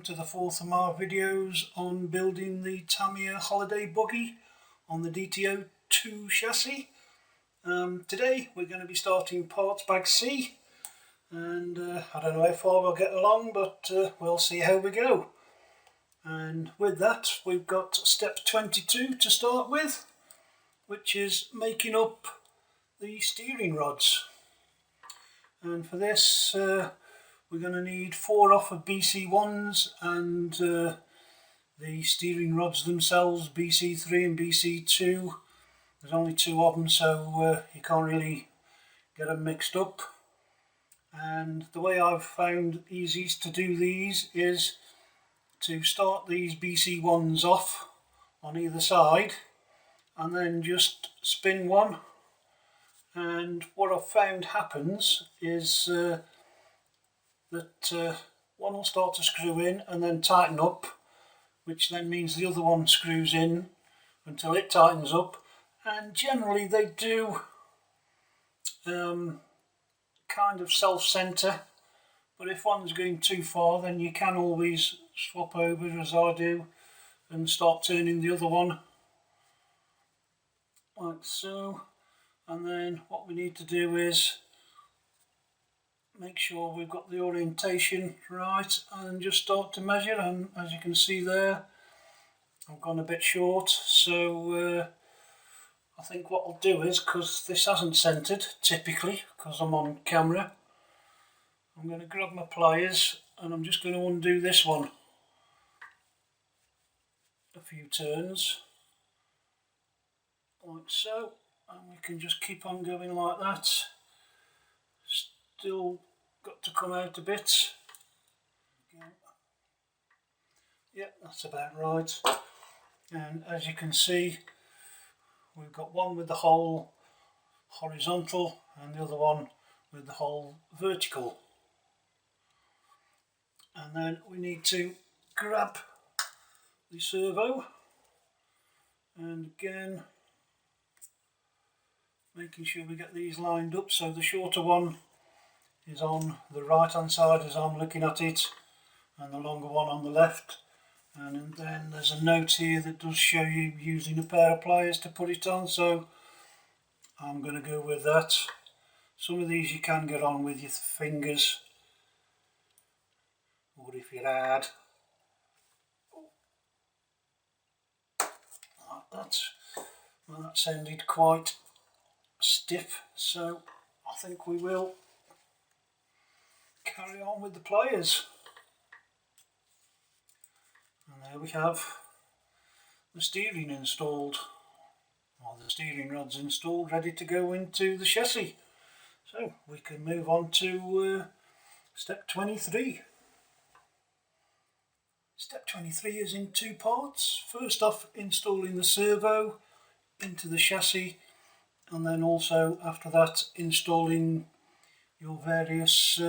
to the fourth of my videos on building the Tamiya Holiday Buggy on the DT-02 chassis. Today we're going to be starting parts bag C, and I don't know how far we'll get along, but we'll see how we go. And with that we've got step 22 to start with, which is making up the steering rods. And for this we're going to need 4 off of BC1s and the steering rods themselves, BC3 and BC2. There's only 2 of them, so you can't really get them mixed up. And the way I've found easiest to do these is to start these BC1s off on either side and then just spin one. And what I've found happens is that one will start to screw in and then tighten up, which then means the other one screws in until it tightens up, and generally they do kind of self-center, but if one's going too far then you can always swap over, as I do, and start turning the other one like so. And then what we need to do is make sure we've got the orientation right and just start to measure. And as you can see there, I've gone a bit short, so I think what I'll do is, because this hasn't centered typically because I'm on camera, I'm going to grab my pliers and I'm just going to undo this one a few turns like so, and we can just keep on going like that. Still got to come out a bit. Yeah, that's about right. And as you can see, we've got one with the hole horizontal and the other one with the hole vertical. And then we need to grab the servo, and again making sure we get these lined up so the shorter one is on the right hand side as I'm looking at it, and the longer one on the left. And then there's a note here that does show you using a pair of pliers to put it on, so I'm going to go with that. Some of these you can get on with your fingers, or if you're hard like that. Well, that sounded quite stiff, so I think we will carry on with the pliers. And there we have the steering installed, or the steering rods installed, ready to go into the chassis. So we can move on to step 23. Step 23 is in 2 parts. First off, installing the servo into the chassis, and then also after that installing your various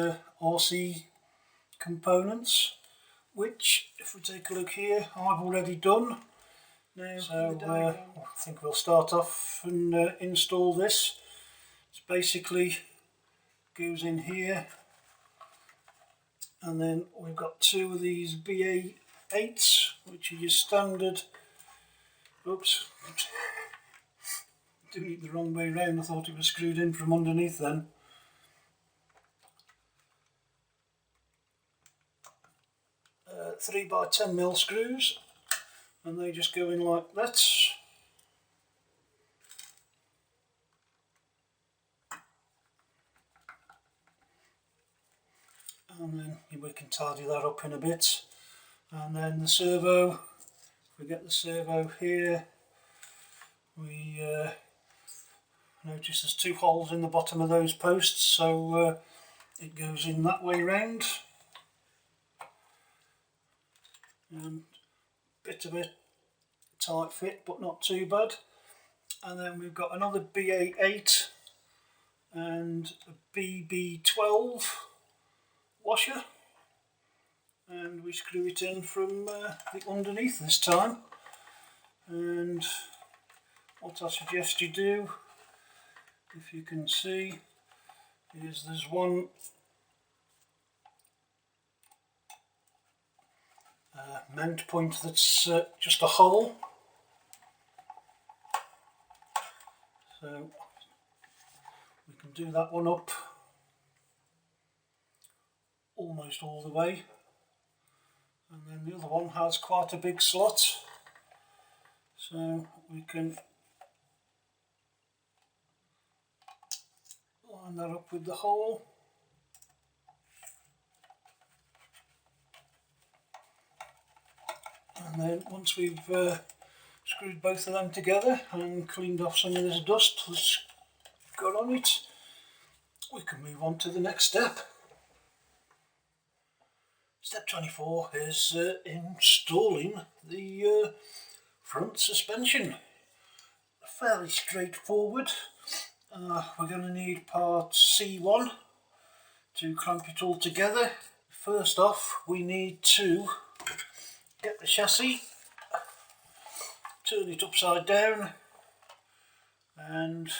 RC components, which, if we take a look here, I've already done. Now, so I think we'll start off and install this. It's basically goes in here, and then we've got 2 of these BA8s, which are your standard. Oops, doing it the wrong way round. I thought it was screwed in from underneath then. 3 by 10mm screws, and they just go in like that. And then we can tidy that up in a bit. And then the servo, if we get the servo here, we notice there's 2 holes in the bottom of those posts, so it goes in that way round. And bit of a tight fit, but not too bad. And then we've got another BA8 and a BB12 washer, and we screw it in from the underneath this time. And what I suggest you do, if you can see, is there's one mount point that's just a hole. So we can do that one up almost all the way, and then the other one has quite a big slot, so we can line that up with the hole. And then once we've screwed both of them together and cleaned off some of this dust that's got on it, we can move on to the next step. Step 24 is installing the front suspension. Fairly straightforward. We're going to need part C1 to clamp it all together. First off, we need to get the chassis, turn it upside down, and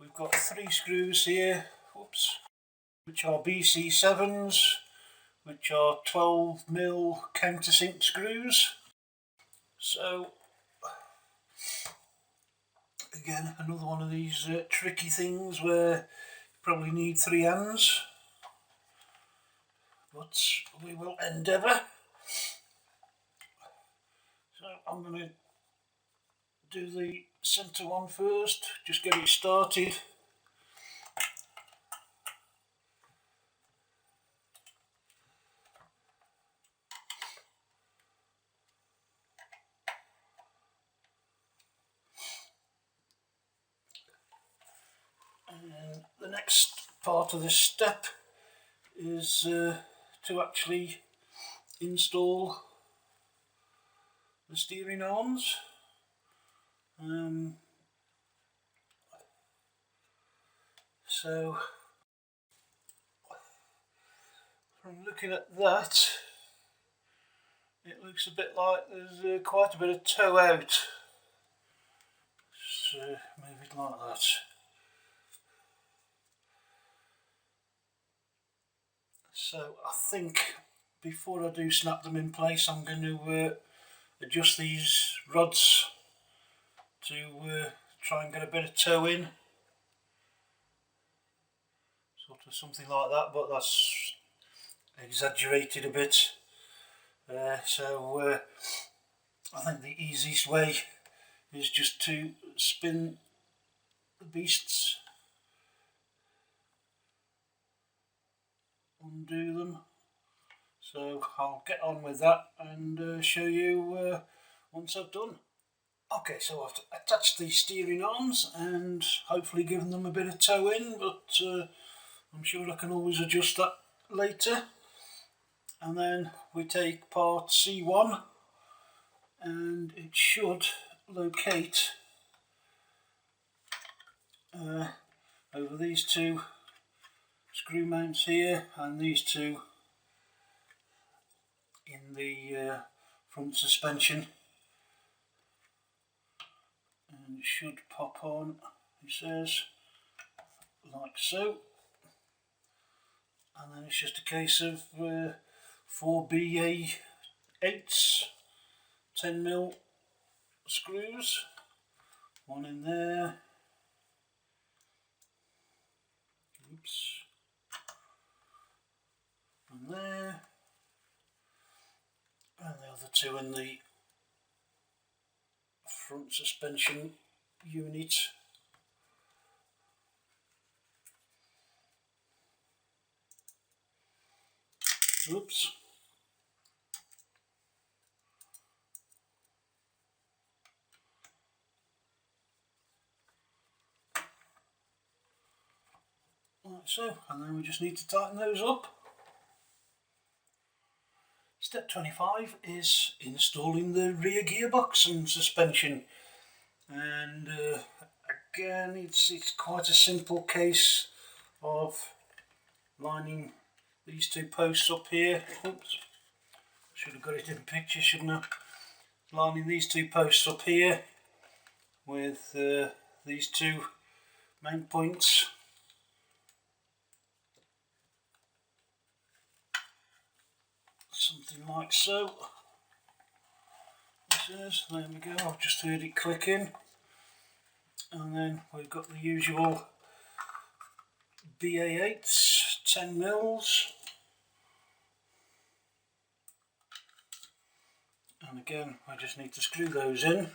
we've got 3 screws here, which are BC7s, which are 12mm countersink screws. So again, another one of these tricky things where you probably need 3 hands, but we will endeavour. So I'm going to do the centre one first, just get it started. And the next part of this step is to actually install the steering arms. So from looking at that, it looks a bit like there's quite a bit of toe out. Just move it like that. So I think before I do snap them in place, I'm going to adjust these rods to try and get a bit of toe in. Sort of something like that, but that's exaggerated a bit. So I think the easiest way is just to spin the beasts, undo them. So I'll get on with that and show you once I've done. Okay, so I've attached the steering arms and hopefully given them a bit of toe in, but I'm sure I can always adjust that later. And then we take part C1 and it should locate over these 2 screw mounts here and these 2 in the front suspension, and it should pop on, it says, like so. And then it's just a case of 4 BA8s 10mm screws, one in there, and there, and the other 2 in the front suspension unit. Oops. Like so, and then we just need to tighten those up. Step 25 is installing the rear gearbox and suspension, and again it's quite a simple case of lining these 2 posts up here. Oops, should have got it in picture, shouldn't I? Lining these 2 posts up here with these 2 mount points. Some something like so. This is, there we go, I've just heard it clicking. And then we've got the usual BA8s, 10 mils. And again, I just need to screw those in.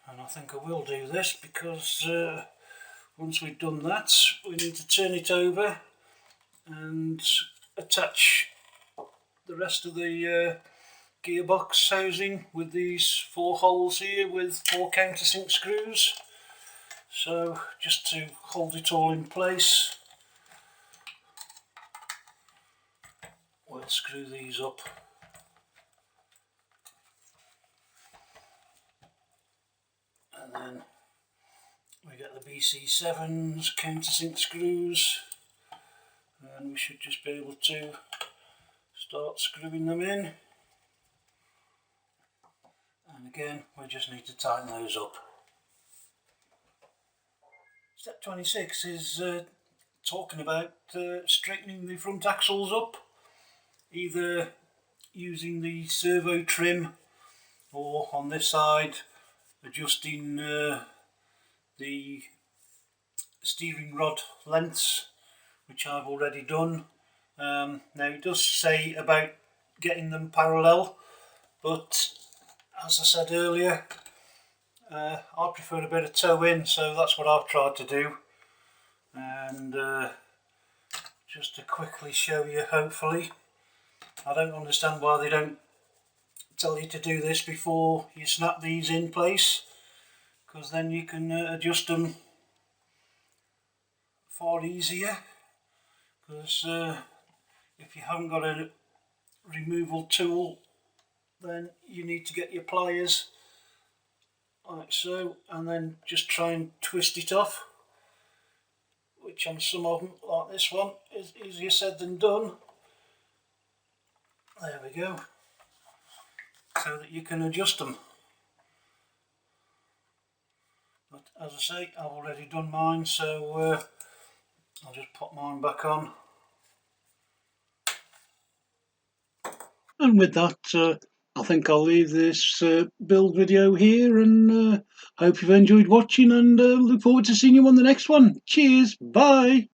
And I think I will do this because once we've done that, we need to turn it over and attach the rest of the gearbox housing with these 4 holes here with 4 countersink screws. So just to hold it all in place, we'll screw these up. And then we get the BC7s, countersink screws, and we should just be able to start screwing them in. And again, we just need to tighten those up. Step 26 is talking about straightening the front axles up, either using the servo trim or on this side adjusting the steering rod lengths, which I've already done. Now it does say about getting them parallel, but as I said earlier, I prefer a bit of toe in, so that's what I've tried to do. And just to quickly show you, hopefully, I don't understand why they don't tell you to do this before you snap these in place, because then you can adjust them far easier. Because if you haven't got a removal tool, then you need to get your pliers like so, and then just try and twist it off, which on some of them, like this one, is easier said than done. There we go, so that you can adjust them. But as I say, I've already done mine, so I'll just pop mine back on. And with that, I think I'll leave this build video here, and hope you've enjoyed watching, and look forward to seeing you on the next one. Cheers, bye.